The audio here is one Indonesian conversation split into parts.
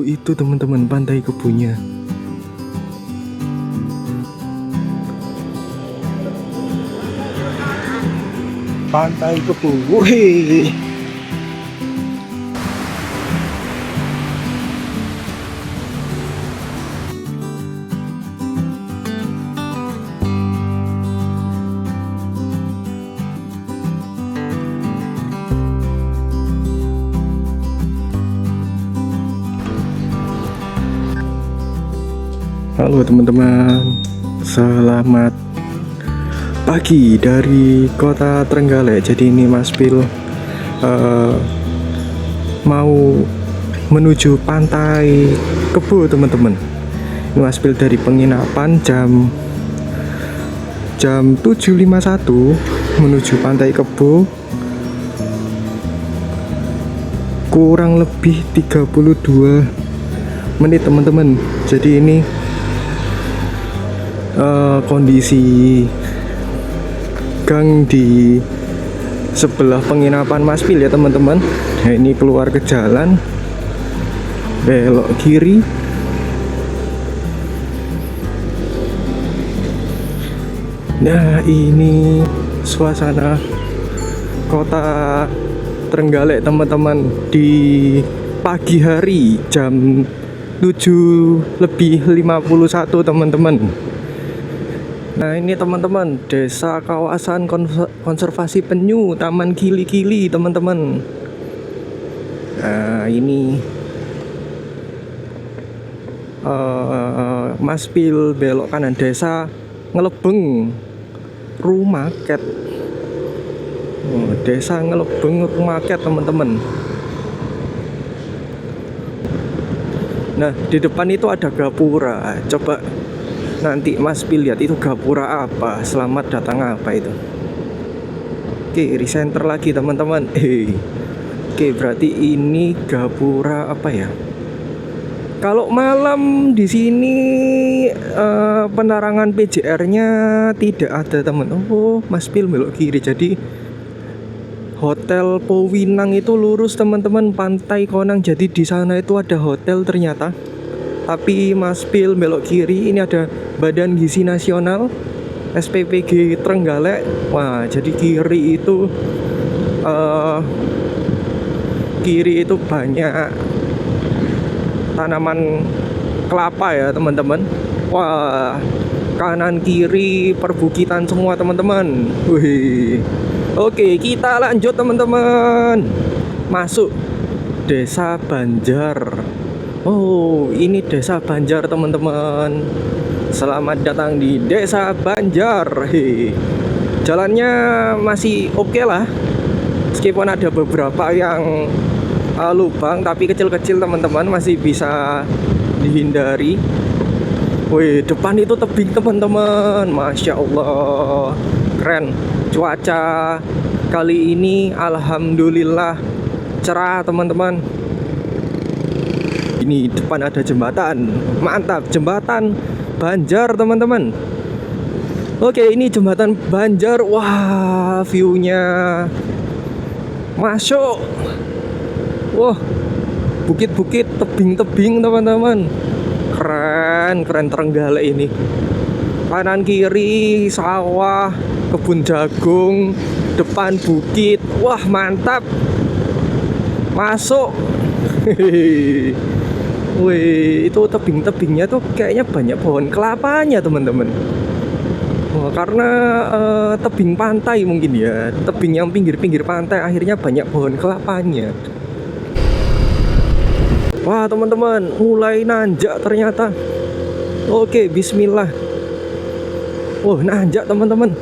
Itu teman-teman Pantai Kebunya. Pantai Kebu. Wih. Halo teman-teman, selamat pagi dari kota Trenggalek. Jadi ini Mas Pil mau menuju Pantai Kebo teman-teman. Ini Mas Pil dari penginapan jam 7.51 menuju Pantai Kebo, kurang lebih 32 menit teman-teman. Jadi ini kondisi gang di sebelah penginapan Mas Pil ya teman-teman. Nah, ini keluar ke jalan, belok kiri. Nah, ini suasana kota Trenggalek teman-teman di pagi hari jam 7:51 teman-teman. Nah, ini teman-teman, desa kawasan konservasi penyu Taman Kili-Kili teman-teman. Nah, ini Mas Pil belok kanan, desa Ngelebeng Rumaket. Desa Ngelebeng Rumaket teman-teman. Nah, di depan itu ada gapura. Coba nanti Mas Pil lihat itu gapura apa, selamat datang apa itu. Oke, recenter lagi teman-teman. Oke, berarti ini gapura apa ya? Kalau malam di sini penerangan PJR-nya tidak ada teman. Mas Pil belok kiri. Jadi Hotel Powinang itu lurus teman-teman, Pantai Konang. Jadi di sana itu ada hotel ternyata. Tapi Mas Pil belok kiri, ini ada Badan Gizi Nasional SPPG Trenggalek. Wah, jadi kiri itu banyak tanaman kelapa ya teman-teman. Wah, kanan kiri perbukitan semua teman-teman. Wih. Oke, kita lanjut teman-teman. Masuk Desa Banjar. Ini Desa Banjar teman-teman. Selamat datang di Desa Banjar. Jalannya masih oke lah. Meskipun ada beberapa yang lubang, tapi kecil-kecil teman-teman, masih bisa dihindari. Wih, depan itu tebing teman-teman. Masya Allah, keren. Cuaca kali ini alhamdulillah cerah teman-teman. Ini depan ada jembatan. Mantap, jembatan Banjar teman-teman. Oke, ini jembatan Banjar. Wah, view-nya masuk. Wah, bukit-bukit, tebing-tebing teman-teman. Keren Trenggalek ini. Kanan kiri sawah, kebun jagung, depan bukit. Wah, mantap. Masuk. Wih, itu tebing-tebingnya tuh kayaknya banyak pohon kelapanya teman-teman. Karena tebing pantai mungkin ya, tebing yang pinggir-pinggir pantai, akhirnya banyak pohon kelapanya. Wah teman-teman, mulai nanjak ternyata. Oke, bismillah. Nanjak teman-teman,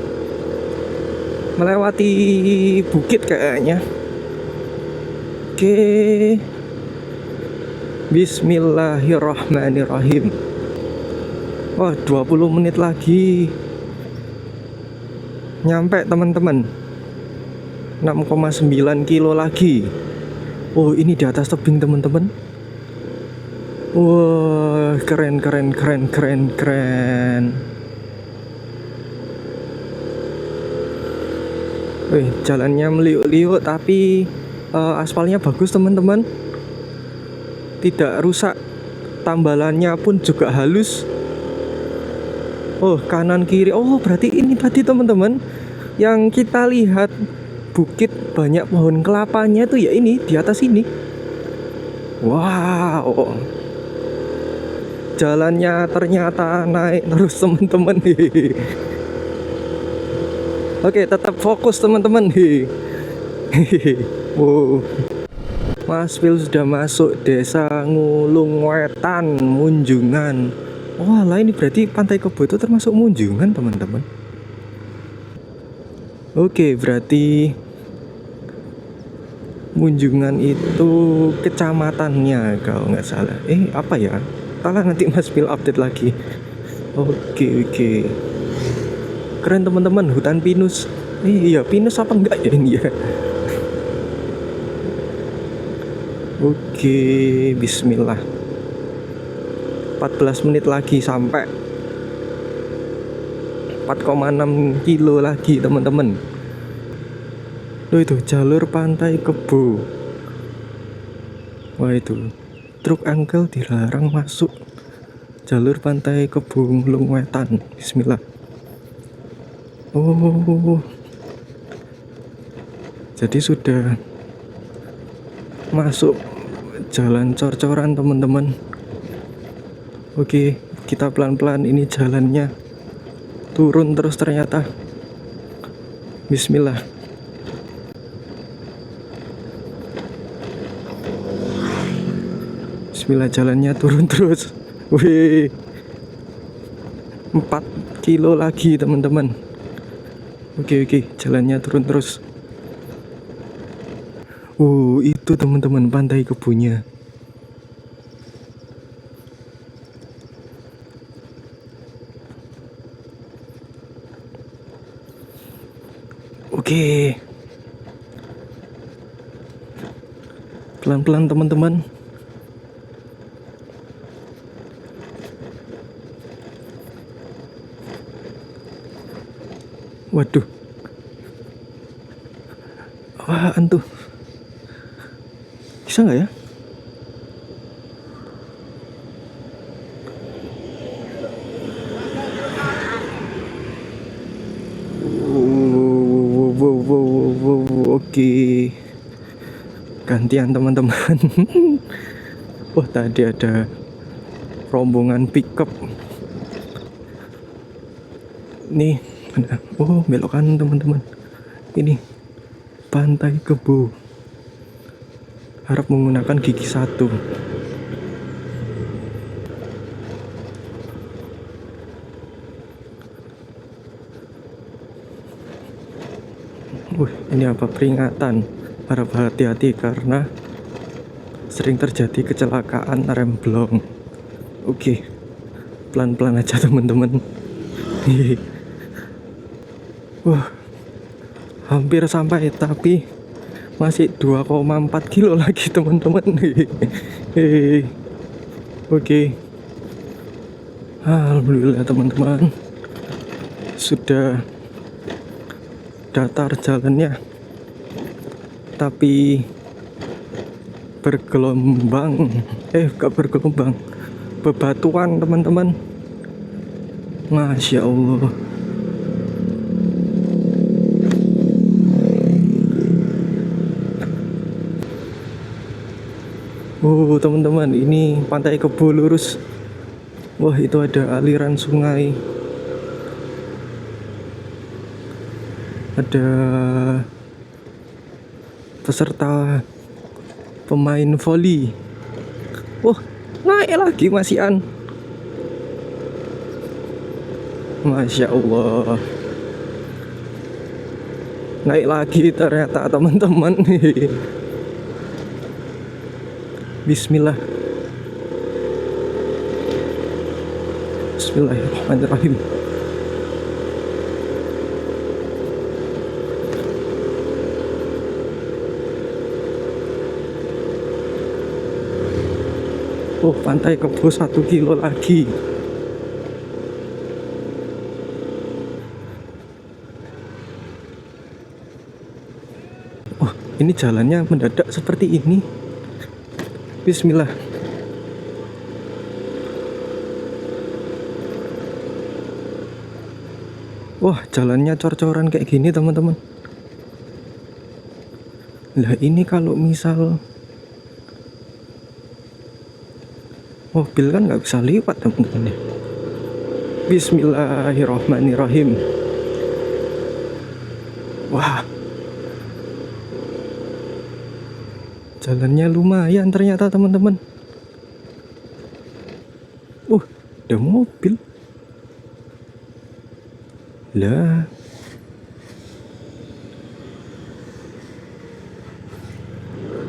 melewati bukit kayaknya. Oke, bismillahirrahmanirrahim. Wah, 20 menit lagi nyampe teman-teman. 6,9 kilo lagi. Ini di atas tebing teman-teman. Wah, keren. Jalannya meliuk-liuk tapi aspalnya bagus teman-teman. tidak rusak, tambalannya pun juga halus. Oh, kanan kiri. Oh, berarti ini tadi teman-teman yang kita lihat bukit banyak pohon kelapanya tuh ya, ini di atas ini. Wow, jalannya ternyata naik terus teman-teman. Oke, tetap fokus teman-teman. Wow, Mas Phil sudah masuk desa Ngulung Wetan, Munjungan. Wah, lah ini berarti Pantai Kebo itu termasuk Munjungan teman-teman. Oke, berarti Munjungan itu kecamatannya kalau nggak salah. Apa ya? Salah, nanti Mas Phil update lagi. Oke. Keren teman-teman, hutan pinus. Iya, pinus apa enggak ya ini ya? Oke, bismillah. 14 menit lagi sampai. 4,6 kilo lagi teman-teman. Loh, itu jalur Pantai Kebo. Wah, itu truk angkel dilarang masuk jalur Pantai Kebo Ngulung Wetan. Bismillah. Oh, jadi sudah masuk jalan cor-coran teman-teman. Oke, kita pelan-pelan, ini jalannya turun terus ternyata. Bismillah. Bismillah, jalannya turun terus. Wih, 4 kilo lagi teman-teman. Oke, jalannya turun terus. Itu teman-teman Pantai Kebonya. Oke, pelan-pelan teman-teman. Waduh, apaan tuh? Bisa nggak ya? Wow. Oke, gantian teman-teman. Wah, tadi ada rombongan pickup. Nih, belok kanan teman-teman. Ini Pantai Kebo. Harap menggunakan gigi 1. Ini apa, peringatan? Harap hati-hati karena sering terjadi kecelakaan rem blong. Oke, pelan-pelan aja teman-teman. Wah, hampir sampai, tapi masih 2,4 kilo lagi teman-teman. Oke. Alhamdulillah teman-teman, sudah datar jalannya, tapi bergelombang. Gak bergelombang, bebatuan teman-teman. Masya Allah. Teman-teman, ini Pantai Kebo lurus. Wah, itu ada aliran sungai. Ada peserta pemain voli. Naik lagi masian. Masya Allah. Naik lagi ternyata teman-teman. Bismillah. Bismillahirrahmanirrahim. Pantai Kebo 1 kilo lagi. Ini jalannya mendadak seperti ini. Bismillah. Wah, jalannya cor-coran kayak gini teman-teman. Lah ini kalau misal mobil kan nggak bisa lewat teman-teman ya. Bismillahirrohmanirrohim. Wah, jalannya lumayan ternyata teman-teman. Ada mobil. Lah,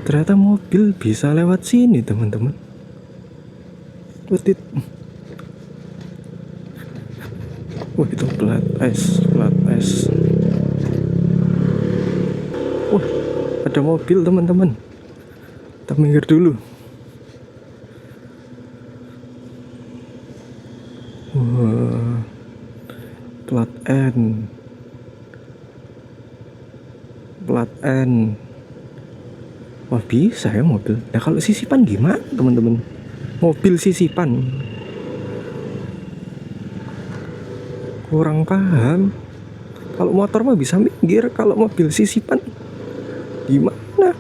ternyata mobil bisa lewat sini teman-teman. Wah, itu plat S. Wah, ada mobil teman-teman. Kita minggir dulu. Wah, plat N. Wah, bisa ya mobil. Nah, kalau sisipan gimana teman-teman? Mobil sisipan. Kurang paham. Kalau motor mah bisa minggir, kalau mobil sisipan gimana?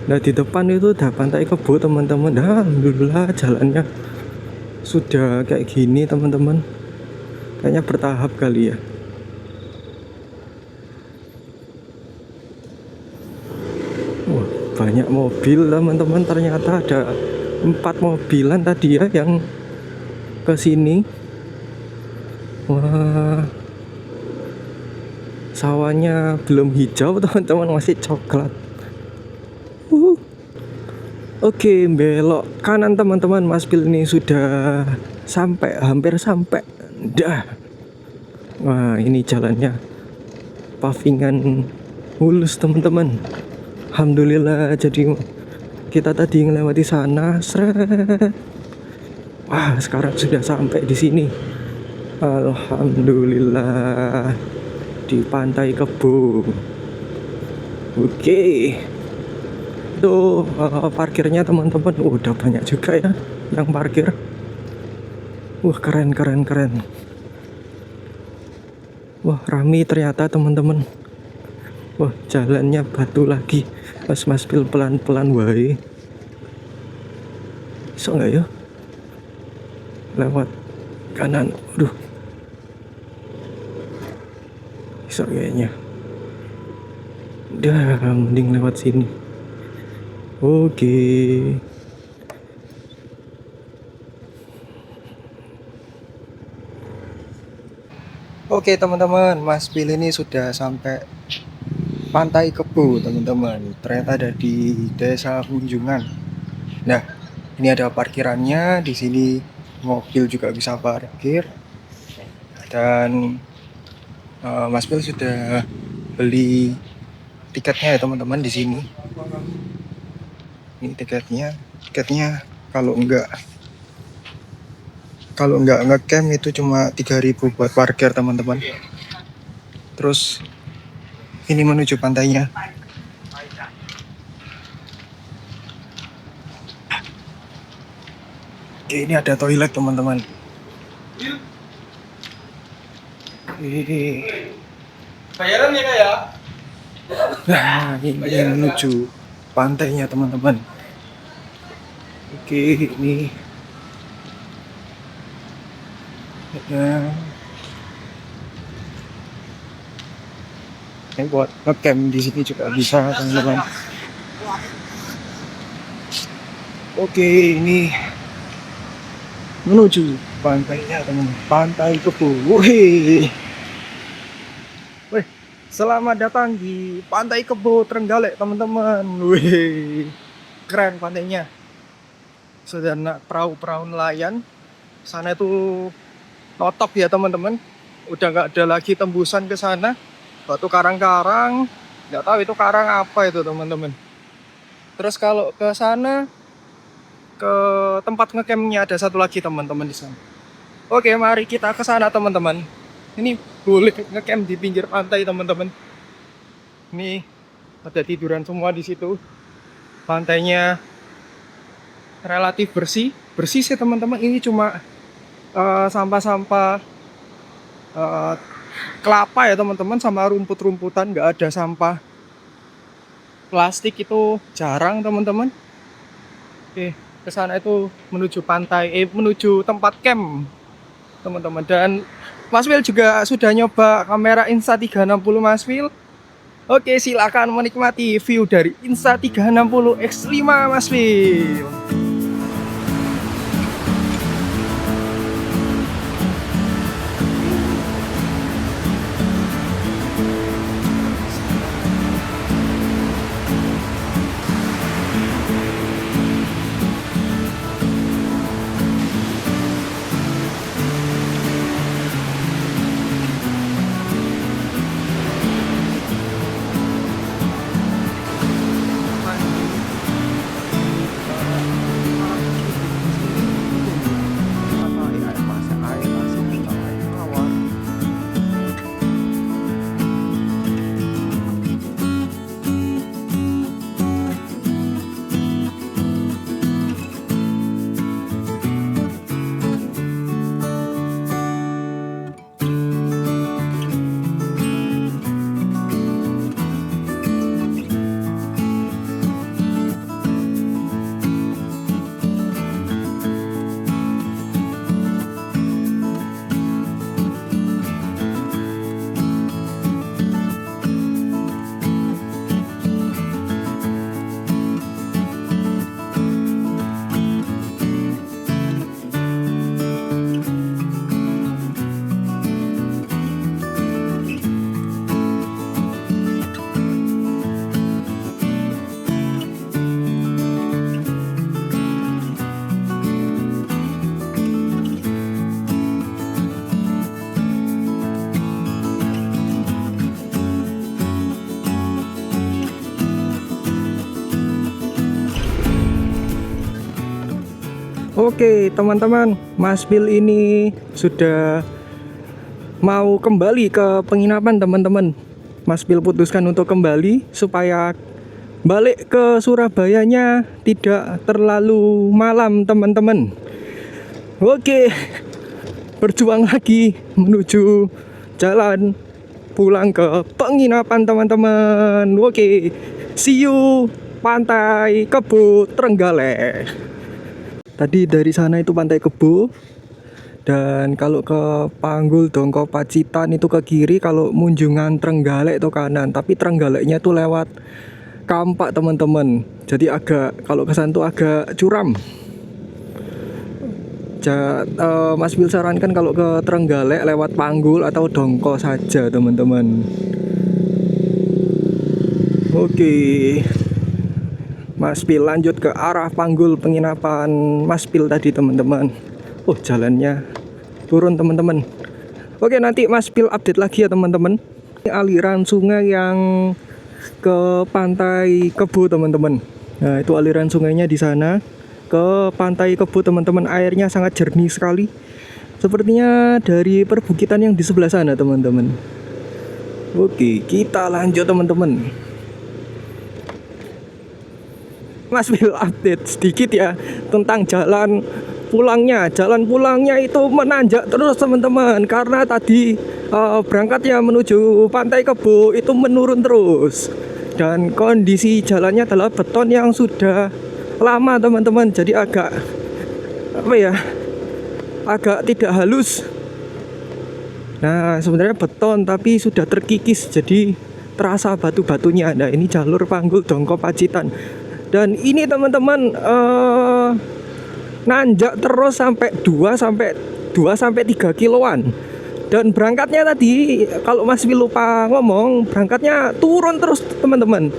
Nah, di depan itu udah Pantai Kebo teman-teman. Nah, alhamdulillah jalannya sudah kayak gini teman-teman. Kayaknya bertahap kali ya. Wah, banyak mobil teman-teman. Ternyata ada 4 mobilan tadi ya yang ke sini. Wah, sawahnya belum hijau teman-teman, masih coklat. Oke, belok kanan teman-teman. Mas Pil ini sudah sampai, hampir sampai. Dah. Wah, ini jalannya pavingan mulus teman-teman. Alhamdulillah, jadi kita tadi ngelewati sana, seret. Wah, sekarang sudah sampai di sini. Alhamdulillah, di Pantai Kebo. Oke. Tuh parkirnya teman-teman. Udah banyak juga ya yang parkir. Wah, keren. Wah, rame ternyata teman-teman. Wah, jalannya batu lagi. Mas Pil pelan-pelan wae. Bisa nggak ya? Lewat kanan. Aduh. Bisa kayaknya. Udah, mending lewat sini. Oke. Oke teman-teman, Mas Pil ini sudah sampai Pantai Kebo teman-teman. Ternyata ada di Desa Hunjungan. Nah, ini ada parkirannya. Di sini mobil juga bisa parkir. Dan Mas Pil sudah beli tiketnya ya teman-teman di sini. Ini tiketnya kalau enggak ngecamp itu cuma 3.000 buat parkir teman-teman. Terus ini menuju pantainya. Oke, ini ada toilet teman-teman. Bayaran ya kak ya? Nah, ini menuju pantainya teman-teman. Oke, ini buat ngecamp di sini juga bisa teman-teman. Oke, ini menuju pantainya teman-teman. Pantai Kebo. Wih, selamat datang di Pantai Kebo Trenggalek teman-teman. Wih, keren pantainya. Sudah perahu nelayan. Sana itu notop ya teman-teman. Udah nggak ada lagi tembusan ke sana. Batu karang-karang, nggak tahu itu karang apa itu teman-teman. Terus kalau ke sana, ke tempat ngecampnya ada satu lagi teman-teman di sana. Oke, mari kita ke sana teman-teman. Ini boleh ngecamp di pinggir pantai teman-teman. Ini ada tiduran semua di situ. Pantainya relatif bersih sih teman-teman. Ini cuma sampah-sampah eh, kelapa ya teman-teman, sama rumput-rumputan, nggak ada sampah plastik, itu jarang teman-teman. Oke, ke sana itu menuju pantai, menuju tempat camp teman-teman. Dan Mas Wil juga sudah nyoba kamera Insta360 Mas Wil. Oke, silakan menikmati view dari Insta360 X5 Mas Wil. Oke teman-teman, Mas Bill ini sudah mau kembali ke penginapan teman-teman. Mas Bill putuskan untuk kembali supaya balik ke Surabayanya tidak terlalu malam teman-teman. Oke, berjuang lagi menuju jalan pulang ke penginapan teman-teman. Oke, see you Pantai Kebo Trenggalek. Tadi dari sana itu Pantai Kebo, dan kalau ke Panggul Dongko Pacitan itu ke kiri, kalau Munjungan Trenggalek itu kanan. Tapi Trenggaleknya itu lewat Kampak teman-teman, jadi agak, kalau ke sana tuh agak curam. Mas Wil sarankan kalau ke Trenggalek lewat Panggul atau Dongko saja teman-teman. Oke, Mas Pil lanjut ke arah Panggul penginapan Mas Pil tadi teman-teman. Oh, jalannya turun teman-teman. Oke, nanti Mas Pil update lagi ya teman-teman. Ini aliran sungai yang ke Pantai Kebo teman-teman. Nah, itu aliran sungainya di sana ke Pantai Kebo teman-teman. Airnya sangat jernih sekali, sepertinya dari perbukitan yang di sebelah sana teman-teman. Oke, kita lanjut teman-teman. Mas Will update sedikit ya tentang jalan pulangnya. Jalan pulangnya itu menanjak terus teman-teman, karena tadi berangkatnya menuju Pantai Kebo itu menurun terus, dan kondisi jalannya adalah beton yang sudah lama teman-teman, jadi agak agak tidak halus. Nah, sebenarnya beton tapi sudah terkikis, jadi terasa batu-batunya. Nah, ini jalur Panggul Dongko Pacitan. Dan ini teman-teman nanjak terus sampai 2 sampai 3 kiloan. Dan berangkatnya tadi, kalau Mas Wil lupa ngomong, berangkatnya turun terus teman-teman,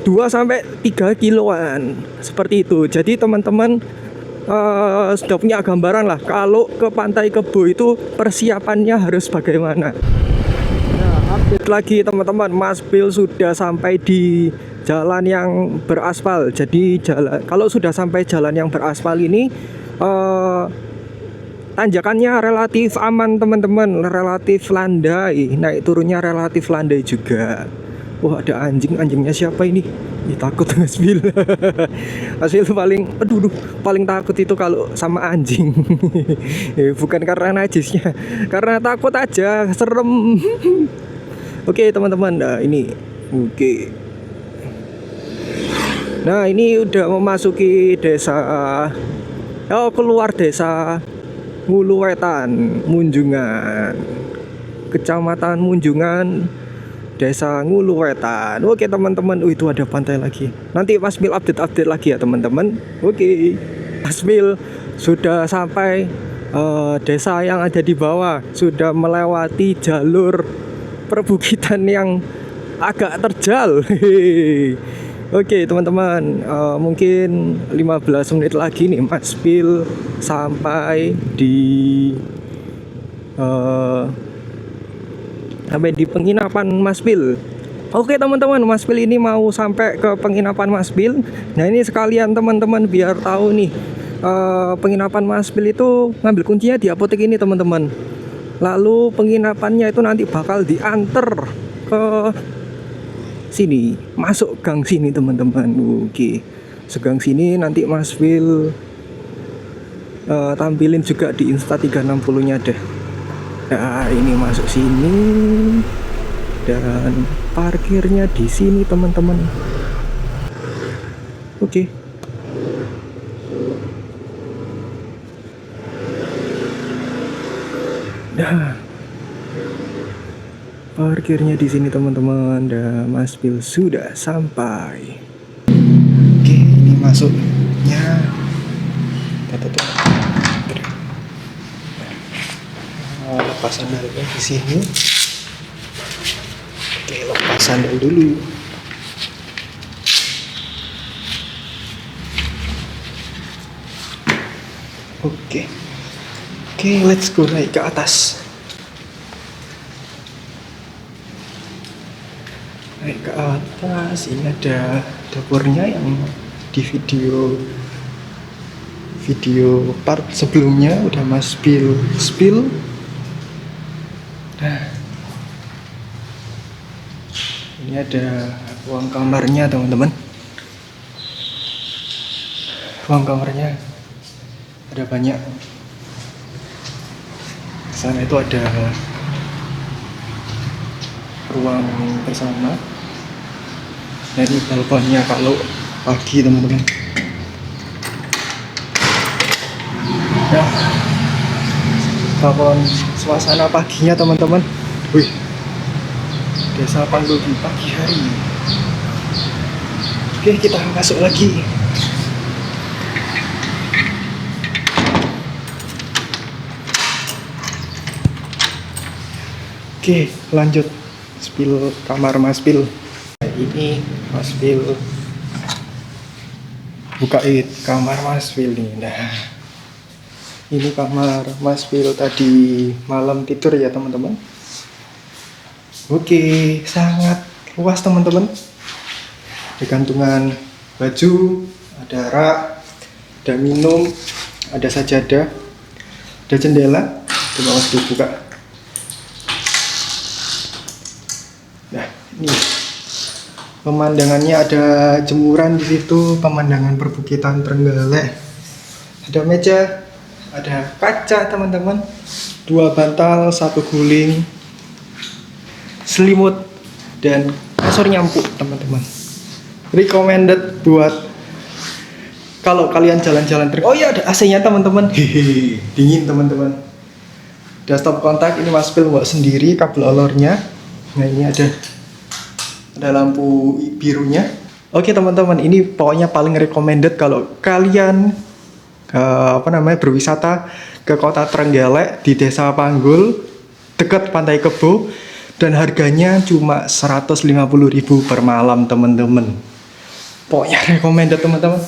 2 sampai 3 kiloan seperti itu. Jadi teman-teman sudah punya gambaran lah kalau ke Pantai Kebo itu persiapannya harus bagaimana. Nah, update lagi teman-teman, Mas Wil sudah sampai di jalan yang beraspal. Jadi kalau sudah sampai jalan yang beraspal ini tanjakannya relatif aman teman-teman, relatif landai, naik turunnya relatif landai juga. Wah, ada anjingnya siapa ini? Takut Mas Bil. Mas Phil paling, aduh, paling takut itu kalau sama anjing. Bukan karena najisnya, karena takut aja, serem. Oke teman-teman, nah ini, oke. Nah ini udah memasuki desa, oh keluar desa Nguluwetan, Munjungan, Kecamatan Munjungan, Desa Nguluwetan. Oke teman-teman, itu ada pantai lagi. Nanti Mas Mil update lagi ya teman-teman. Oke, Mas Mil sudah sampai desa yang ada di bawah, sudah melewati jalur perbukitan yang agak terjal. Oke teman-teman, mungkin 15 menit lagi nih Mas Mil sampai di penginapan Mas Pil. Oke teman-teman, Mas Pil ini mau sampai ke penginapan Mas Pil. Nah ini sekalian teman-teman biar tahu nih, penginapan Mas Pil itu ngambil kuncinya di apotek ini teman-teman. Lalu penginapannya itu nanti bakal diantar ke sini, masuk gang sini teman-teman. Oke, segang sini nanti Mas Pil tampilin juga di Insta 360-nya deh. Nah, ini masuk sini dan parkirnya di sini teman-teman. Oke. Nah, parkirnya di sini teman-teman. Dan Mas Pil sudah sampai. Oke, ini masuknya. Lepas sandalnya di sini. Oke, lepas sandal dulu. Oke, let's go naik ke atas. Naik ke atas, ini ada dapurnya yang di video part sebelumnya udah Mas spill. Nah, ini ada ruang kamarnya teman-teman. Ruang kamarnya ada banyak. Sana itu ada ruang bersama. Nah ini balkonnya kalau pagi teman-teman. Nah, balkon suasana paginya teman-teman. Wih, Desa Panggul di pagi hari. Oke, kita masuk lagi. Oke, lanjut spill kamar Mas Pil. Ini Mas Pil bukain kamar Mas Pil nih. Nah, ini kamar Mas Pil tadi malam tidur ya teman-teman. Oke, sangat luas teman-teman. Ada gantungan baju, ada rak, ada minum, ada sajadah, ada jendela. Coba Mas Pil buka. Nah, ini pemandangannya, ada jemuran di situ, pemandangan perbukitan Trenggalek. Ada meja, ada kaca teman-teman, 2 bantal, 1 guling, selimut, dan kasur nyampuk teman-teman. Recommended buat kalau kalian jalan-jalan. Oh iya, ada AC-nya teman-teman. Hehe, dingin teman-teman. Ada stop kontak, ini Mas Pil bawa sendiri kabel olornya. Nah ini ada lampu birunya. Oke teman-teman, ini pokoknya paling recommended kalau kalian berwisata ke kota Trenggalek di Desa Panggul dekat Pantai Kebo, dan harganya cuma 150.000 per malam teman-teman. Pokoknya recommended teman-teman.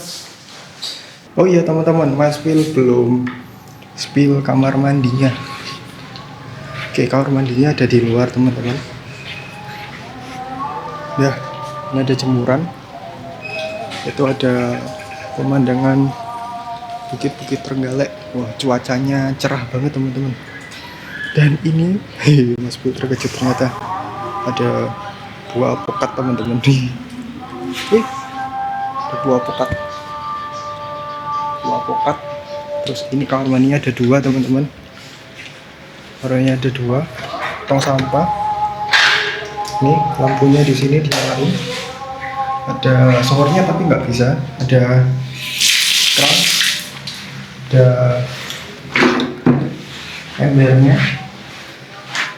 Oh iya teman-teman, Mas Pil belum spill kamar mandinya. Oke, kamar mandinya ada di luar teman-teman. Ya, ini ada jemuran. Itu ada pemandangan bukit-bukit Trenggalek. Wah, cuacanya cerah banget teman-teman. Dan ini, Mas Pil terkejut ternyata ada buah alpukat teman-teman. Wih, ada buah alpukat. alpukat. Terus ini kamar mandinya ada 2 teman-teman. Orangnya ada 2. Tong sampah. Ini lampunya di sini dinyalain. Ada showernya tapi nggak bisa. Ada keran. Ada embernya.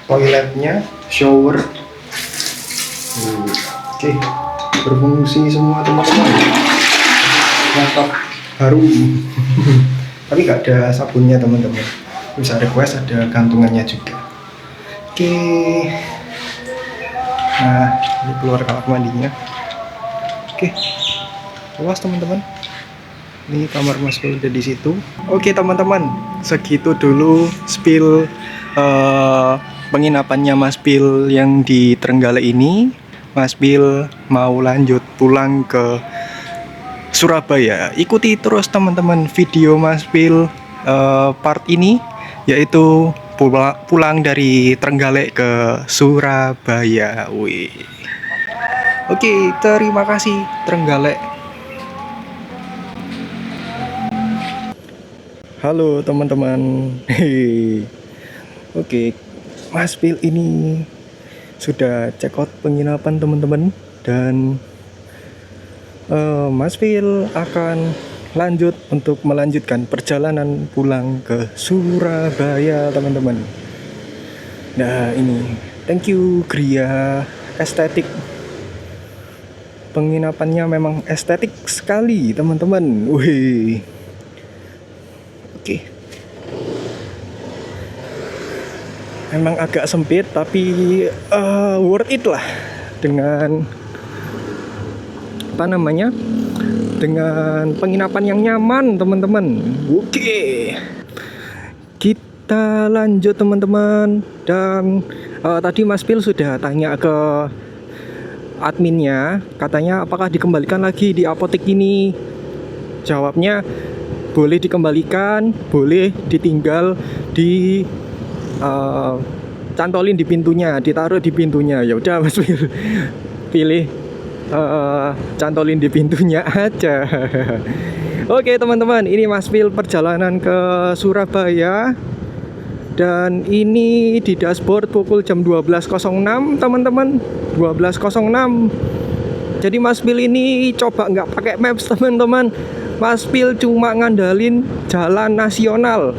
Toiletnya, shower. Oke, berfungsi semua teman-teman. Mantap, harum. Tapi nggak ada sabunnya teman-teman. Bisa request, ada gantungannya juga. Oke. Nah, ini keluar kamar mandinya. Oke, luas teman-teman. Ini kamar Mas Pil udah di situ. Oke teman-teman, segitu dulu spill penginapannya Mas Pil yang di Trenggalek ini. Mas Pil mau lanjut pulang ke Surabaya. Ikuti terus teman-teman video Mas Pil part ini, yaitu pulang dari Trenggalek ke Surabaya. Wih. Oke, terima kasih Trenggalek. Halo teman-teman. Oke, Mas Pil ini sudah check out penginapan teman-teman, dan Mas Pil akan lanjut untuk melanjutkan perjalanan pulang ke Surabaya teman-teman. Nah ini, thank you Gria Estetik. Penginapannya memang estetik sekali teman-teman. Wih. Oke. Memang agak sempit tapi worth it lah dengan dengan penginapan yang nyaman teman-teman. Oke, kita lanjut teman-teman. Dan tadi Mas Pil sudah tanya ke adminnya, katanya apakah dikembalikan lagi di apotek ini. Jawabnya boleh dikembalikan, boleh ditinggal, di cantolin di pintunya, ditaruh di pintunya. Ya udah Mas Pil pilih cantolin di pintunya aja. Oke teman-teman, ini Mas Pil perjalanan ke Surabaya, dan ini di dashboard pukul jam 12.06 teman-teman. 12.06. Jadi Mas Pil ini coba nggak pakai maps teman-teman. Mas Pil cuma ngandalin jalan nasional.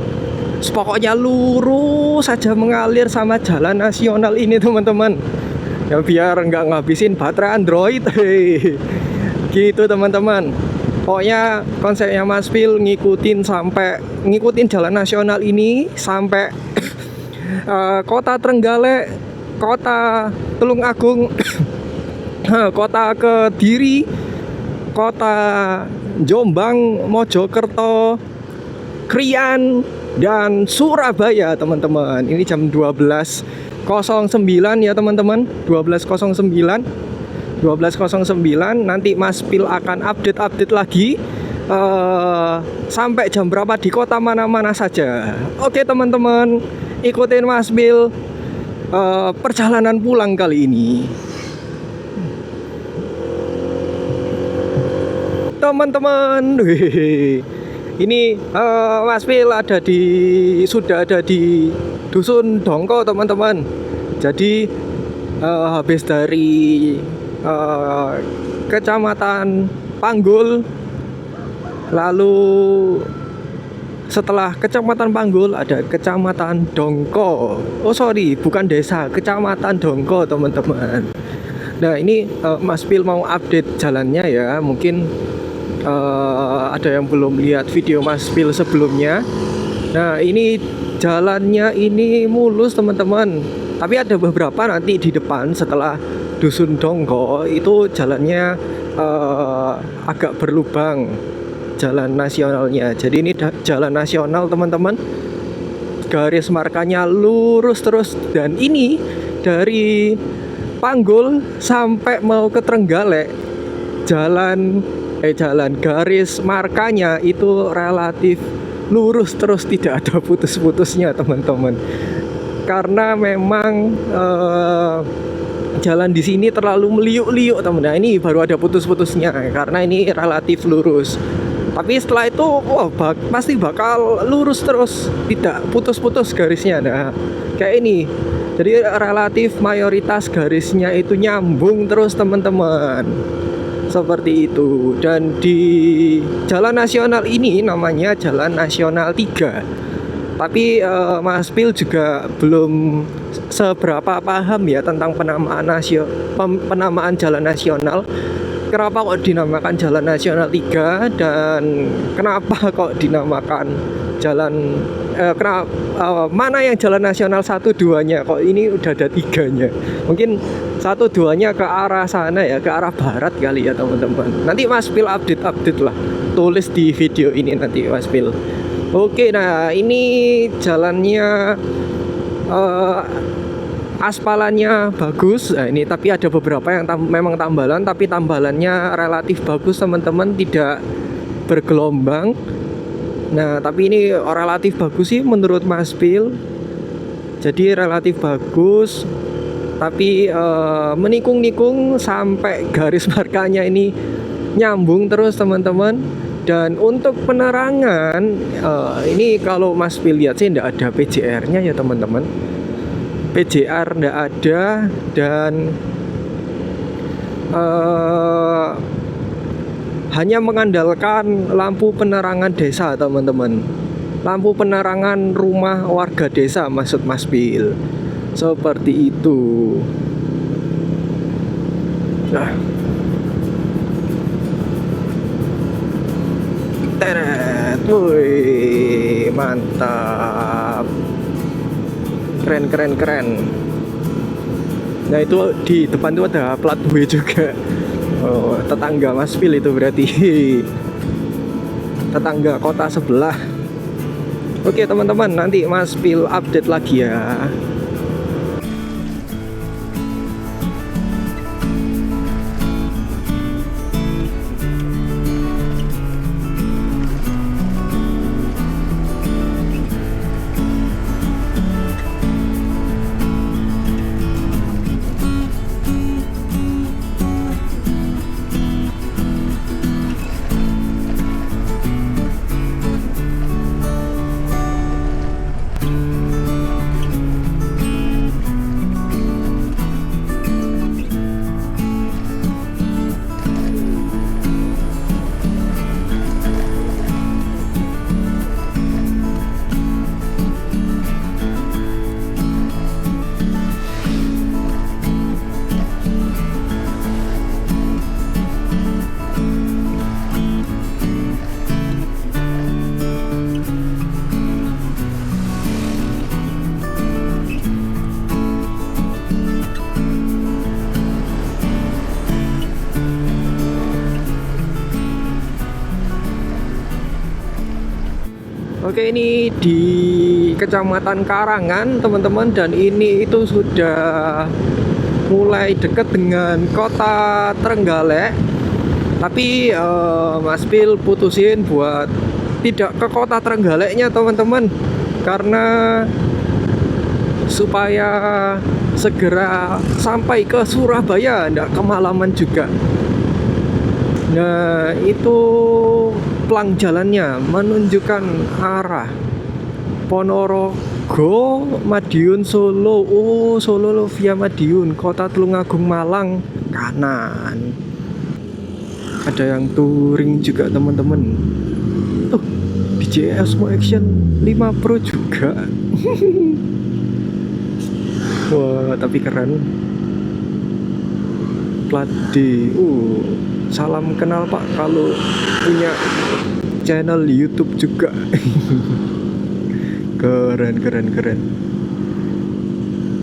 Pokoknya lurus saja mengalir sama jalan nasional ini teman-teman. Ya biar nggak ngabisin baterai Android. Gitu teman-teman. Pokoknya konsepnya Mas Pil ngikutin jalan nasional ini sampai kota Trenggalek, kota Tulungagung, kota Kediri, kota Jombang, Mojokerto, Krian, dan Surabaya teman-teman. Ini jam 12.09 ya teman-teman. 12.09 nanti Mas Pil akan update lagi sampai jam berapa di kota mana-mana saja. Oke teman-teman, ikutin Mas Pil perjalanan pulang kali ini. Teman-teman, ini Mas Pil sudah ada di Dusun Dongko teman-teman. Jadi habis dari Kecamatan Panggul, lalu setelah Kecamatan Panggul ada Kecamatan Dongko. Oh sorry, bukan desa, Kecamatan Dongko teman-teman. Nah ini Mas Pil mau update jalannya ya. Mungkin ada yang belum lihat video Mas Pil sebelumnya. Nah ini jalannya ini mulus teman-teman, tapi ada beberapa nanti di depan setelah Dusun Dongko itu jalannya agak berlubang, jalan nasionalnya. Jadi ini jalan nasional teman-teman, garis markanya lurus terus. Dan ini dari Panggul sampai mau ke Trenggalek, jalan garis markanya itu relatif lurus terus, tidak ada putus-putusnya teman-teman. Karena memang jalan di sini terlalu meliuk-liuk teman. Nah ini baru ada putus-putusnya karena ini relatif lurus. Tapi setelah itu wah pasti bakal lurus terus, tidak putus-putus garisnya. Nah, kayak ini. Jadi relatif mayoritas garisnya itu nyambung terus teman-teman. Seperti itu. Dan di jalan nasional ini namanya Jalan Nasional 3. Tapi Mas Pil juga belum seberapa paham ya tentang penamaan jalan nasional. Kenapa kok dinamakan Jalan Nasional 3 dan kenapa kok dinamakan jalan mana yang Jalan Nasional 1-2-nya, kok ini udah ada 3-nya. Mungkin 1-2-nya ke arah sana ya, ke arah barat kali ya teman-teman. Nanti Mas Pil update lah, tulis di video ini nanti Mas Pil. Oke, nah ini jalannya aspalannya bagus. Nah, ini tapi ada beberapa yang memang tambalan, tapi tambalannya relatif bagus teman-teman, tidak bergelombang. Nah, tapi ini relatif bagus sih menurut Mas Pil. Jadi relatif bagus, tapi menikung-nikung sampai garis markanya ini nyambung terus teman-teman. Dan untuk penerangan ini kalau Mas Pil lihat sih tidak ada PJR-nya ya teman-teman. PJR tidak ada dan hanya mengandalkan lampu penerangan desa teman-teman. Lampu penerangan rumah warga desa maksud Mas Pil. Seperti itu. Nah, teret, woi, mantap, keren. Nah itu di depan itu ada plat W juga. Oh, tetangga Mas Pil itu berarti tetangga kota sebelah. Oke teman-teman, nanti Mas Pil update lagi ya. Oke, ini di Kecamatan Karangan teman-teman, dan ini itu sudah mulai dekat dengan kota Trenggalek. Tapi Mas Pil putusin buat tidak ke kota Trenggaleknya teman-teman, karena supaya segera sampai ke Surabaya, nggak kemalaman juga. Nah itu plang jalannya menunjukkan arah Ponorogo, Madiun, Solo. Oh, Solo via Madiun, Kota Tulungagung, Malang, kanan. Ada yang touring juga teman-teman. Tuh, DJI Osmo Action 5 Pro juga. Wah, tapi keren. Plat D. Salam kenal Pak kalau punya channel YouTube juga. Keren.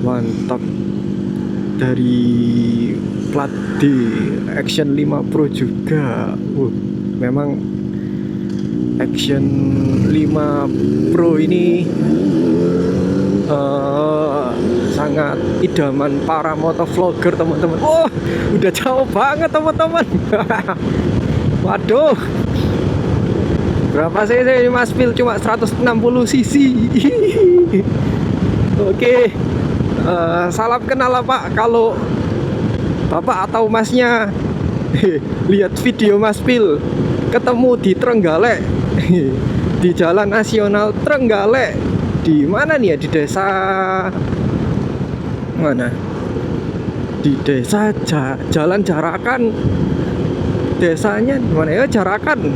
Mantap. Dari plat D Action 5 Pro juga. Memang Action 5 Pro ini sangat idaman para motovlogger teman-teman. Udah jauh banget teman-teman. Waduh, berapa cc ini Mas Pil? Cuma 160 cc. Oke, salam kenal lah Pak kalau Bapak atau Masnya lihat video Mas Pil. ketemu di Trenggalek. Di Jalan Nasional Trenggalek. Di mana nih ya? Di desa mana? Di desa Jalan Jarakan. Desanya di mana ya? Jarakan.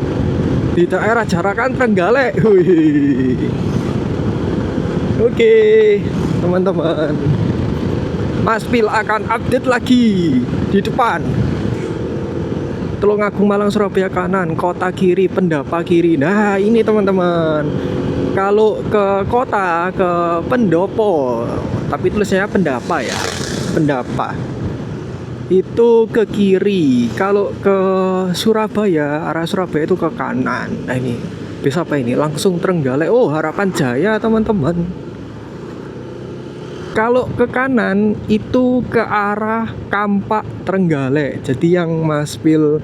Di daerah Jarakan Trenggalek. Wih. Oke, teman-teman. Mas Pil akan update lagi di depan. Tulungagung Malang Surabaya kanan, kota kiri, Pendapa kiri. Nah, ini teman-teman. Kalau ke kota, ke Pendopo, tapi tulisannya Pendapa ya. Pendapa. Itu ke kiri. Kalau ke Surabaya, arah Surabaya itu ke kanan. Nah, ini bisa apa ini? Langsung Trenggalek. Oh, Harapan Jaya, teman-teman. Kalau ke kanan itu ke arah Kampak Trenggalek. Jadi yang Mas Pil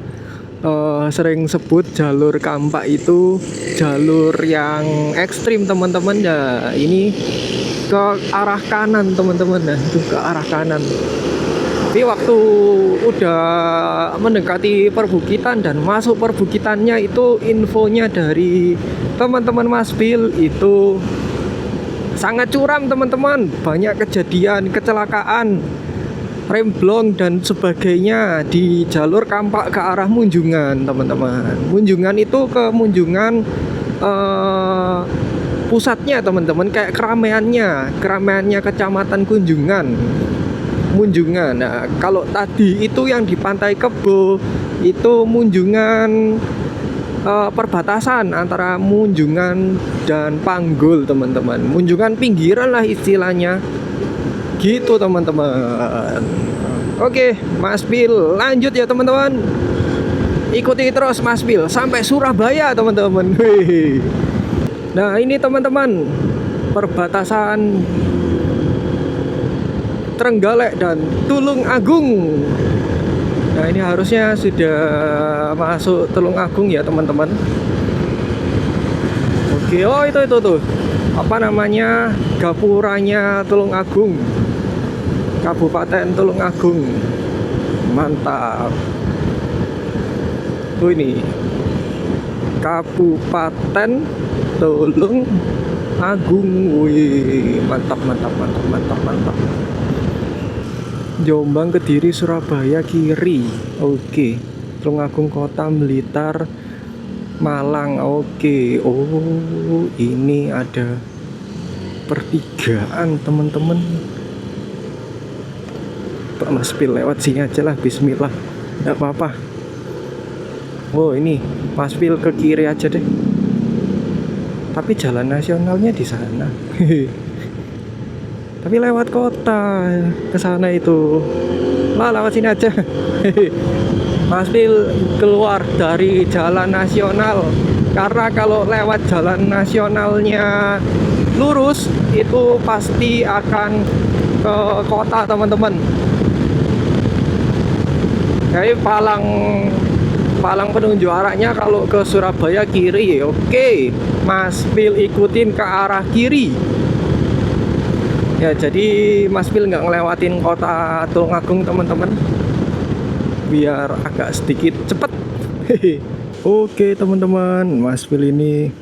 sering sebut jalur Kampak itu jalur yang ekstrim teman-teman ya. Ini ke arah kanan teman-teman. Nah, itu ke arah kanan. Tapi waktu udah mendekati perbukitan dan masuk perbukitannya itu infonya dari teman-teman Mas Pil itu sangat curam teman-teman, banyak kejadian kecelakaan, remblong dan sebagainya di jalur Kampak ke arah Munjungan teman-teman. Munjungan itu ke Munjungan pusatnya teman-teman, kayak keramaiannya Kecamatan Munjungan. Nah, kalau tadi itu yang di Pantai Kebo itu Munjungan perbatasan antara Munjungan dan Panggul teman-teman. Munjungan pinggiran lah istilahnya gitu teman-teman. Oke, Mas Pil lanjut ya teman-teman. Ikuti terus Mas Pil sampai Surabaya teman-teman. Nah, ini teman-teman perbatasan Trenggalek dan Tulungagung. Nah, ini harusnya sudah masuk Tulungagung ya teman-teman. Oke, oh itu tuh. Apa namanya? Gapuranya Tulungagung. Kabupaten Tulungagung. Mantap. Oh ini. Kabupaten Tulungagung. Wih, mantap. Jombang, Kediri, Surabaya kiri. Oke. Tulungagung Kota, Blitar, Malang. Oke. Oh, ini ada pertigaan teman-teman. Pak Mas Pil lewat sini aja lah, bismillah. Enggak apa-apa. Oh, ini Mas Pil ke kiri aja deh. Tapi jalan nasionalnya di sana. Tapi lewat kota ke sana itu. Lah, lewat sini aja. Mas Pil keluar dari jalan nasional. Karena kalau lewat jalan nasionalnya lurus itu pasti akan ke kota teman-teman. Jadi palang penunjuk arahnya kalau ke Surabaya kiri. Oke, Mas Pil ikutin ke arah kiri. Ya, jadi Mas Pil nggak ngelewatin kota Tulungagung teman-teman, biar agak sedikit cepet. Oke teman-teman, Mas Pil ini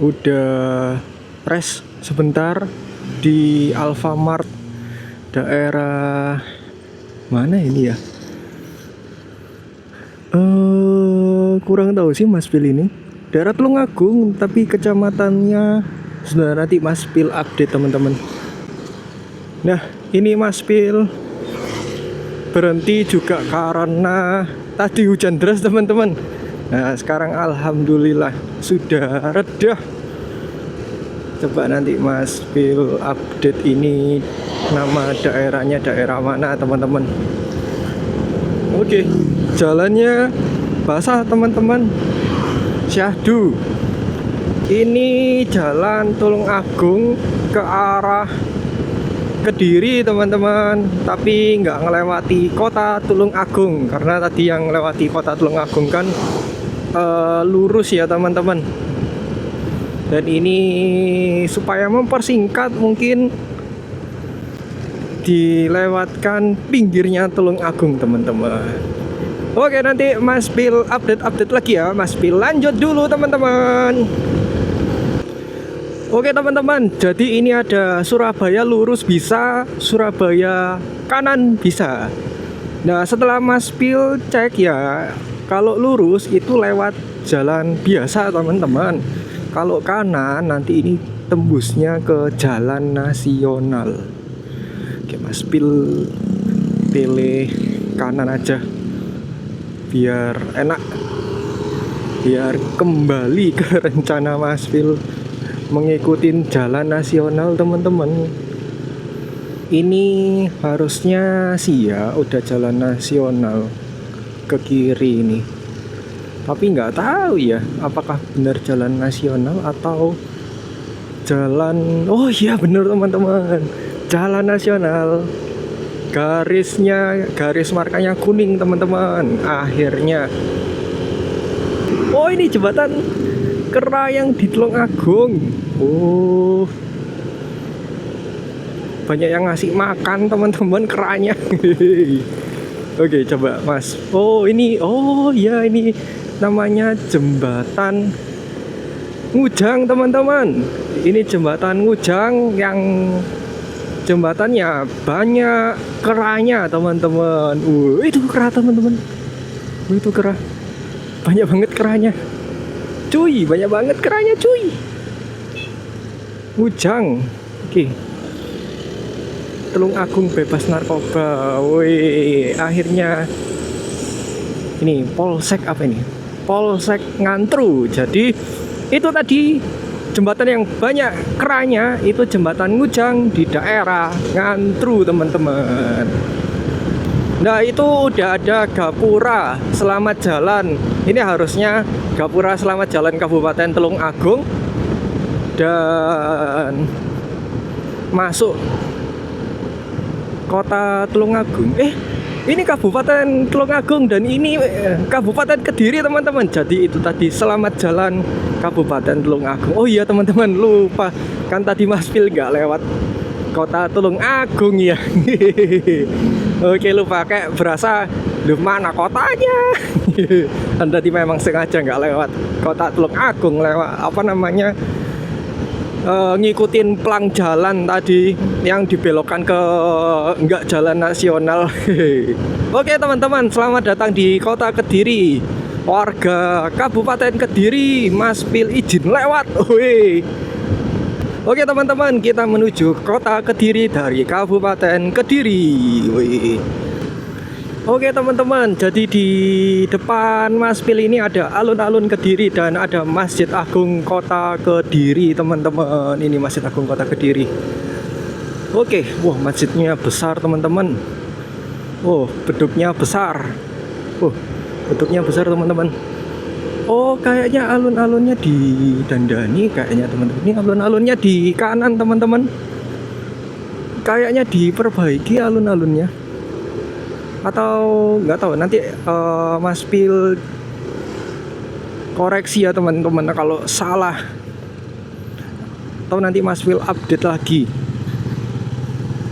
udah rest sebentar di Alfamart daerah mana ini ya? Kurang tahu sih Mas Pil ini. Daerah Tulungagung tapi kecamatannya sudah, nanti Mas Pil update teman-teman. Nah, ini Mas Pil berhenti juga karena tadi hujan deras teman-teman. Nah, sekarang alhamdulillah sudah reda. Coba nanti Mas Pil update ini nama daerahnya daerah mana teman-teman. Oke, jalannya basah teman-teman. Syahdu. Ini jalan Tulungagung ke arah Kediri teman-teman, tapi nggak ngelewati kota Tulungagung karena tadi yang ngelewati kota Tulungagung kan lurus ya teman-teman. Dan ini supaya mempersingkat mungkin dilewatkan pinggirnya Tulungagung teman-teman. Oke, nanti Mas Pil update lagi ya. Mas Pil lanjut dulu teman-teman. Oke teman-teman, jadi ini ada Surabaya lurus bisa, Surabaya kanan bisa. Nah setelah Mas Pil cek ya, kalau lurus itu lewat jalan biasa teman-teman. Kalau kanan nanti ini tembusnya ke jalan nasional. Oke, Mas Pil pilih kanan aja biar enak, biar kembali ke rencana Mas Pil mengikuti jalan nasional teman-teman. Ini harusnya sih ya udah jalan nasional ke kiri ini, tapi nggak tahu ya apakah benar jalan nasional atau jalan. Oh iya bener teman-teman, jalan nasional. Garis markanya kuning teman-teman. Akhirnya oh ini jembatan kera yang di Tulungagung. Oh banyak yang ngasih makan teman-teman keranya. Oke coba Mas. Oh ini, oh ya ini namanya jembatan Ngujang teman-teman. Ini jembatan Ngujang yang jembatannya banyak keranya teman-teman. Itu kera teman-teman. Itu kera. Banyak banget keranya. Cuy, banyak banget keranya cuy. Ngujang. Oke. Tulungagung bebas narkoba. Woi, akhirnya ini Polsek apa ini? Polsek Ngantru. Jadi itu tadi jembatan yang banyak keranya itu jembatan Ngujang di daerah Ngantru teman-teman. Nah itu udah ada Gapura Selamat Jalan. Ini harusnya Gapura Selamat Jalan Kabupaten Tulungagung dan masuk kota Tulungagung. Ini Kabupaten Tulungagung dan ini Kabupaten Kediri teman-teman. Jadi itu tadi Selamat Jalan Kabupaten Tulungagung. Oh iya teman-teman, lupa kan tadi Mas Pil nggak lewat kota Tulungagung ya. Oke lupa, kayak berasa lu mana kotanya. Anda tadi memang sengaja nggak lewat kota Tulungagung, lewat apa namanya, ngikutin pelang jalan tadi yang dibelokkan ke enggak jalan nasional. Oke teman-teman, selamat datang di kota Kediri. Warga Kabupaten Kediri, Mas Pil izin lewat. Oke teman-teman, kita menuju kota Kediri dari Kabupaten Kediri. Oke teman-teman, jadi di depan Mas Pil ini ada alun-alun Kediri dan ada Masjid Agung Kota Kediri teman-teman. Ini Masjid Agung Kota Kediri. Oke, wah masjidnya besar teman-teman. Oh, beduknya besar. Oh, beduknya besar teman-teman. Oh, kayaknya alun-alunnya didandani kayaknya teman-teman. Ini alun-alunnya di kanan teman-teman. Kayaknya diperbaiki alun-alunnya. Atau nggak tahu nanti Mas Pil koreksi ya teman-teman kalau salah. Atau nanti Mas Pil update lagi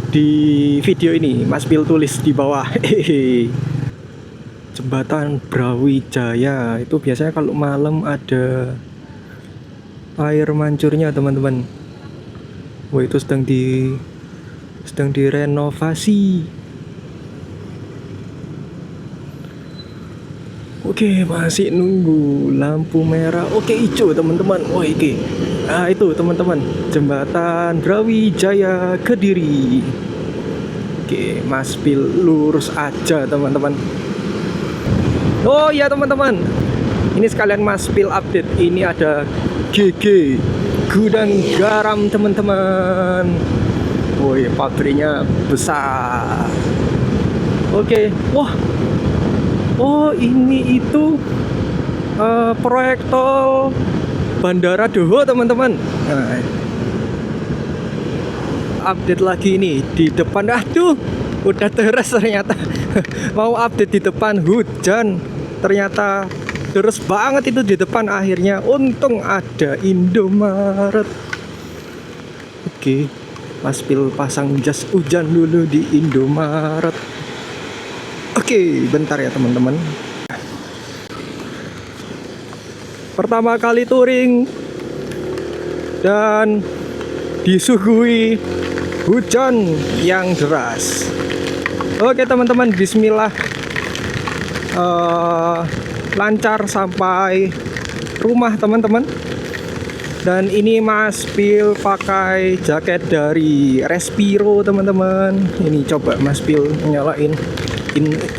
di video ini. Mas Pil tulis di bawah. Jembatan Brawijaya itu biasanya kalau malam ada air mancurnya teman-teman. Wah itu sedang direnovasi. Oke, masih nunggu lampu merah. Oke, hijau teman-teman. Wah, oke. Nah, itu teman-teman, jembatan Brawijaya Kediri. Oke, Mas Pil lurus aja teman-teman. Oh iya teman-teman, ini sekalian Mas Pil update. Ini ada GG Gudang Garam teman-teman. Woi, pabriknya besar. Oke, wah. Oh ini itu proyek tol Bandara Doho teman-teman. Nah, update lagi ini di depan. Aduh, udah deres ternyata. Mau update di depan hujan, ternyata deres banget itu di depan. Akhirnya untung ada Indomaret. Oke, Mas Pil pasang jas hujan dulu di Indomaret. Oke, bentar ya teman-teman. pertama kali touring dan disuguhi hujan yang deras. Oke teman-teman, bismillah. Lancar sampai rumah teman-teman. Dan ini Mas Pil pakai jaket dari Respiro teman-teman. Ini coba Mas Pil nyalain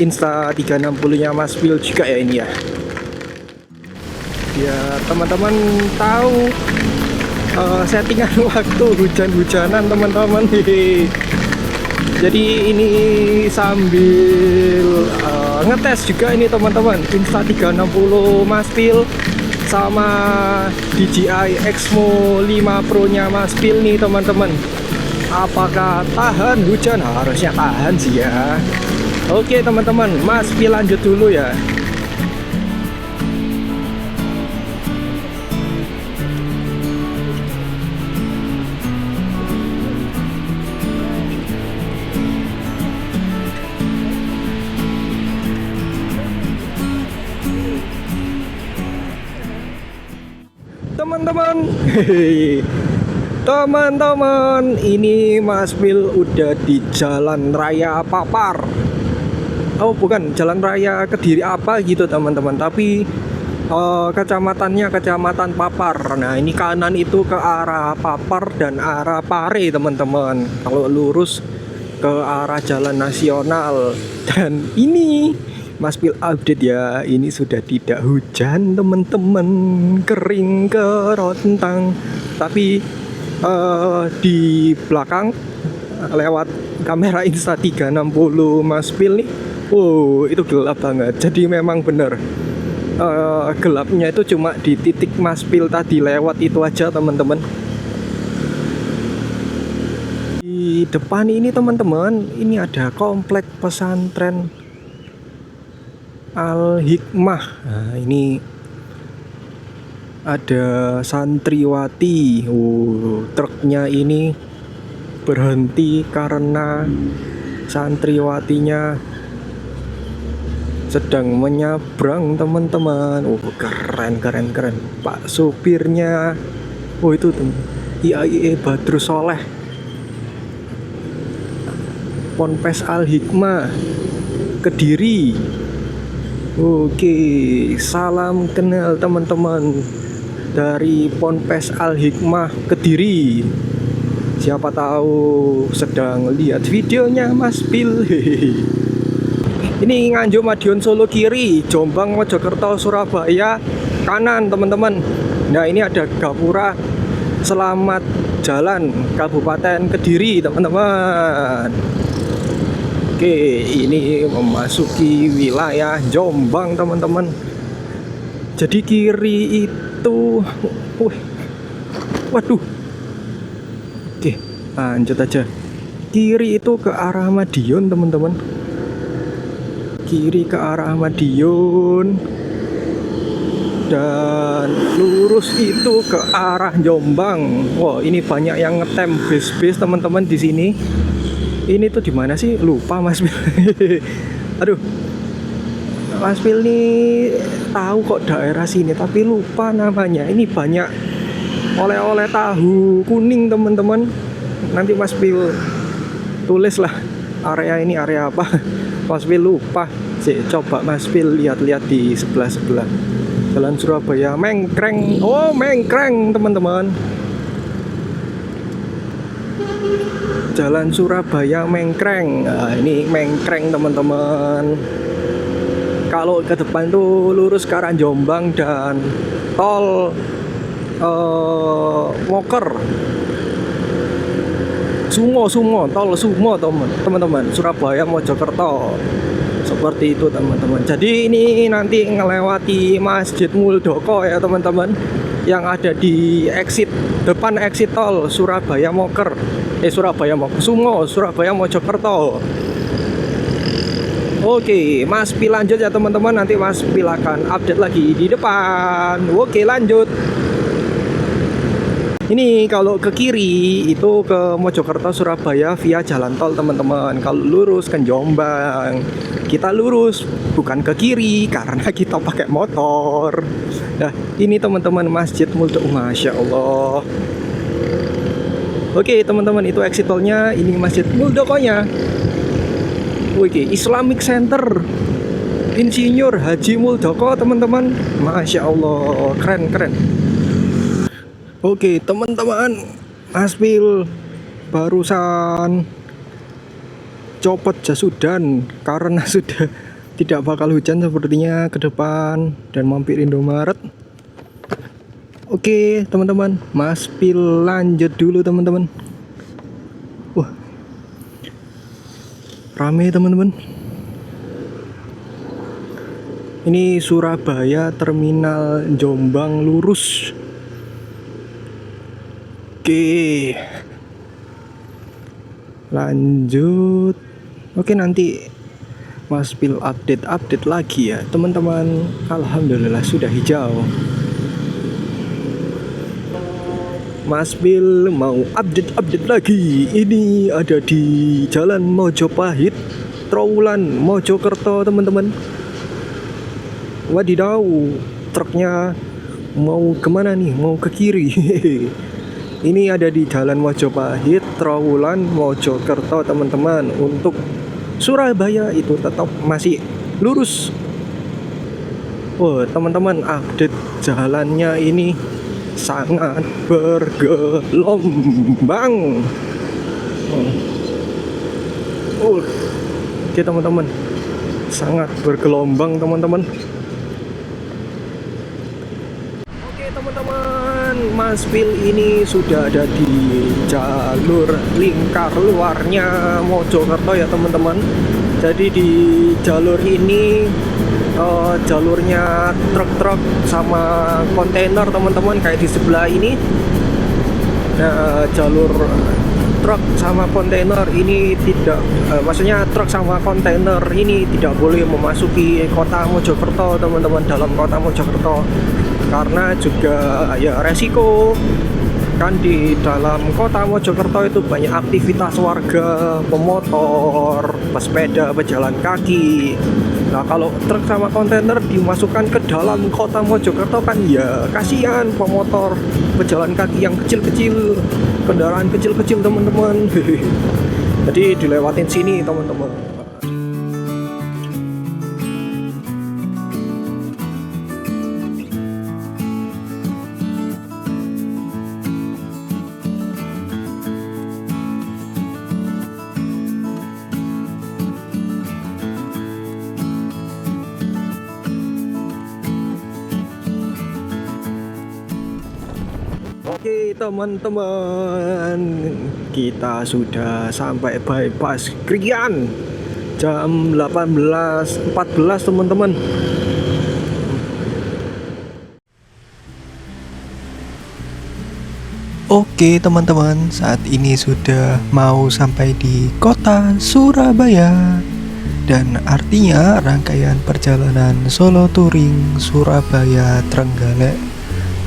Insta 360 nya Mas Pil juga ya ini ya. Ya teman-teman tahu settingan waktu hujan-hujanan teman-teman. Jadi ini sambil ngetes juga ini teman-teman, Insta 360 Mas Pil sama DJI Exmo 5 Pro nya Mas Pil nih teman-teman. Apakah tahan hujan? Harusnya tahan sih ya. Oke teman-teman, Mas Pil lanjut dulu ya. Teman-teman, ini Mas Pil udah di Jalan Raya Papar. Oh bukan, Jalan Raya Kediri apa gitu teman-teman, tapi kecamatannya Kecamatan Papar. Nah ini kanan itu ke arah Papar dan arah Pare teman-teman, kalau lurus ke arah Jalan Nasional. Dan ini Mas Pil update ya, ini sudah tidak hujan teman-teman, kering kerontang. Tapi di belakang lewat kamera Insta 360 Mas Pil nih, itu gelap banget. Jadi memang bener gelapnya itu cuma di titik Mas Pil tadi lewat itu aja teman-teman. Di depan ini teman-teman, ini ada komplek pesantren Al Hikmah. Nah, ini ada santriwati. Truknya ini berhenti karena santriwatinya sedang menyeberang teman-teman. Keren. Pak supirnya, itu tuh IAIE Badrus Soleh, Ponpes Al Hikmah Kediri. Oke, salam kenal teman-teman dari Ponpes Al Hikmah Kediri. Siapa tahu sedang lihat videonya Mas Pil. Ini Nganjuk Madiun Solo kiri, Jombang Mojokerto Surabaya kanan teman-teman. Nah ini ada Gapura Selamat Jalan Kabupaten Kediri teman-teman. Oke, ini memasuki wilayah Jombang teman-teman. Jadi kiri itu, waduh. Oke, lanjut aja. Kiri itu ke arah Madiun teman-teman. Kiri ke arah Madiun dan lurus itu ke arah Jombang. Wah, ini banyak yang ngetem bis-bis teman-teman di sini. Ini tuh di mana sih? Lupa Mas Pil. Aduh. Mas Pil nih tahu kok daerah sini tapi lupa namanya. Ini banyak oleh-oleh tahu kuning teman-teman. Nanti Mas Pil tulislah area ini area apa. Mas Pil lupa. Coba Mas Pil lihat-lihat di sebelah-sebelah. Jalan Surabaya Mengkreng. Oh, Mengkreng teman-teman. Jalan Surabaya Mengkreng. Nah, ini Mengkreng teman-teman. Kalau ke depan tuh lurus ke arah Jombang dan tol Moker. Tol Sumo teman-teman. Surabaya Mojokerto. Seperti itu teman-teman. Jadi ini nanti ngelewati Masjid Muldoko ya teman-teman, yang ada di depan exit tol Surabaya Moker. Surabaya Mojokerto. Oke, Mas Pil lanjut ya teman-teman. Nanti Mas Pil akan update lagi di depan. Oke, lanjut. Ini kalau ke kiri itu ke Mojokerto Surabaya via jalan tol teman-teman. Kalau lurus ke Jombang, kita lurus bukan ke kiri karena kita pakai motor. Nah, ini teman-teman Masjid Muldoko, Masya Allah. Oke teman-teman, itu exit tolnya. Ini Masjid Muldokonya. Oke, Islamic Center Insinyur Haji Muldoko teman-teman. Masya Allah, keren. Oke teman-teman, Maspil barusan copot jas hujan karena sudah tidak bakal hujan sepertinya ke depan, dan mampir Indomaret. Oke teman-teman, Maspil lanjut dulu teman-teman. Wah, rame teman-teman. Ini Surabaya Terminal Jombang lurus. Oke, lanjut. Oke, nanti Maspil update lagi ya teman-teman. Alhamdulillah sudah hijau. Maspil mau update lagi. Ini ada di Jalan Mojopahit, Trowulan, Mojokerto teman-teman. Wadidaw, truknya mau kemana nih? Mau ke kiri. Ini ada di Jalan Mojopahit, Trowulan, Mojokerto teman-teman. Untuk Surabaya itu tetap masih lurus. Oh teman-teman, update jalannya ini sangat bergelombang. Oke teman-teman, sangat bergelombang teman-teman. Teman-teman, Maspil ini sudah ada di jalur lingkar luarnya Mojokerto ya teman-teman. Jadi di jalur ini jalurnya truk-truk sama kontainer teman-teman, kayak di sebelah ini. Nah, jalur truk sama kontainer ini tidak maksudnya truk sama kontainer ini tidak boleh memasuki kota Mojokerto teman-teman, dalam kota Mojokerto, karena juga ya resiko kan. Di dalam kota Mojokerto itu banyak aktivitas warga, pemotor, pesepeda, pejalan kaki. Nah kalau truk sama kontainer dimasukkan ke dalam kota Mojokerto kan ya kasihan pemotor, pejalan kaki yang kecil-kecil, kendaraan kecil-kecil teman-teman. Jadi dilewatin sini teman-teman. Oke teman-teman, kita sudah sampai bypass Krian jam 18.14 teman-teman. Oke teman-teman, saat ini sudah mau sampai di kota Surabaya. Dan artinya rangkaian perjalanan Solo Touring Surabaya Trenggalek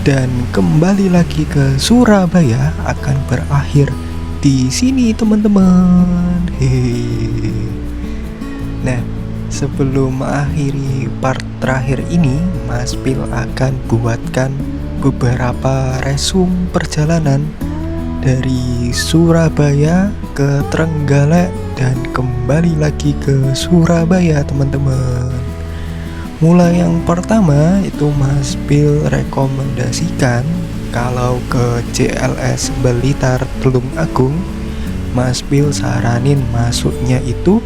dan kembali lagi ke Surabaya akan berakhir di sini teman-teman. Hehehe. Nah, sebelum mengakhiri part terakhir ini, Maspil akan buatkan beberapa resume perjalanan dari Surabaya ke Trenggalek dan kembali lagi ke Surabaya teman-teman. Mulai yang pertama itu Maspil rekomendasikan kalau ke CLS Blitar Tulung Agung, Maspil saranin masuknya itu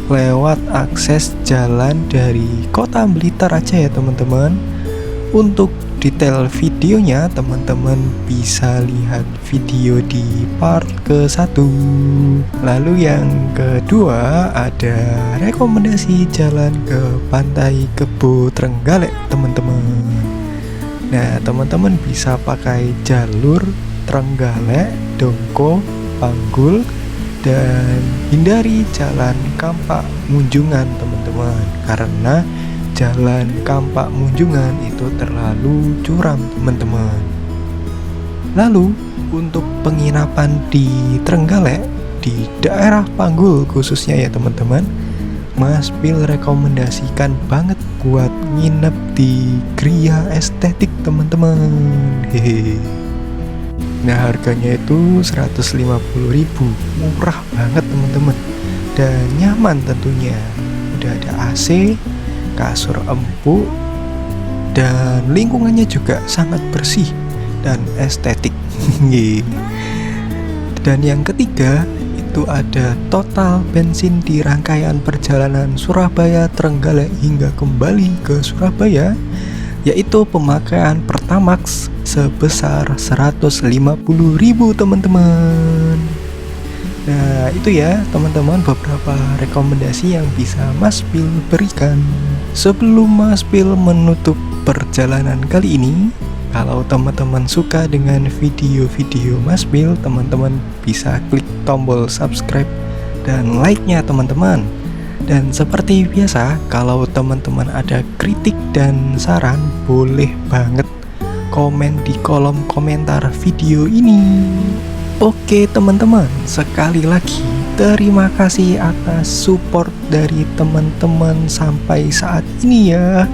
lewat akses jalan dari kota Blitar aja ya teman-teman. Untuk detail videonya teman-teman bisa lihat video di part ke-1. Lalu yang kedua ada rekomendasi jalan ke Pantai Kebo Trenggalek teman-teman. Nah teman-teman bisa pakai jalur Trenggalek, Dongko, Panggul, dan hindari jalan Kampak Munjungan teman-teman, karena jalan Kampak Munjungan itu terlalu curam teman-teman. Lalu untuk penginapan di Trenggalek, di daerah Panggul khususnya ya teman-teman, Maspil rekomendasikan banget kuat nginep di Gria Estetik teman-teman. Hehe. Nah, harganya itu 150.000, murah banget teman-teman, dan nyaman tentunya. Udah ada AC, kasur empuk, dan lingkungannya juga sangat bersih dan estetik. Dan yang ketiga itu ada total bensin di rangkaian perjalanan Surabaya Trenggalek hingga kembali ke Surabaya, yaitu pemakaian Pertamax sebesar 150.000 teman-teman. Nah itu ya teman-teman beberapa rekomendasi yang bisa Mas Pil berikan. Sebelum Mas Pil menutup perjalanan kali ini, kalau teman-teman suka dengan video-video Mas Pil, teman-teman bisa klik tombol subscribe dan like-nya teman-teman. Dan seperti biasa, kalau teman-teman ada kritik dan saran, boleh banget komen di kolom komentar video ini. Oke teman-teman, sekali lagi terima kasih atas support dari teman-teman sampai saat ini ya.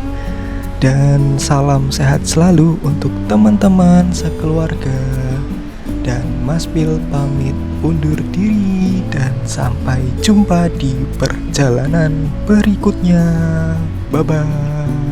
Dan salam sehat selalu untuk teman-teman sekeluarga. Dan Mas Pil pamit undur diri, dan sampai jumpa di perjalanan berikutnya. Bye-bye.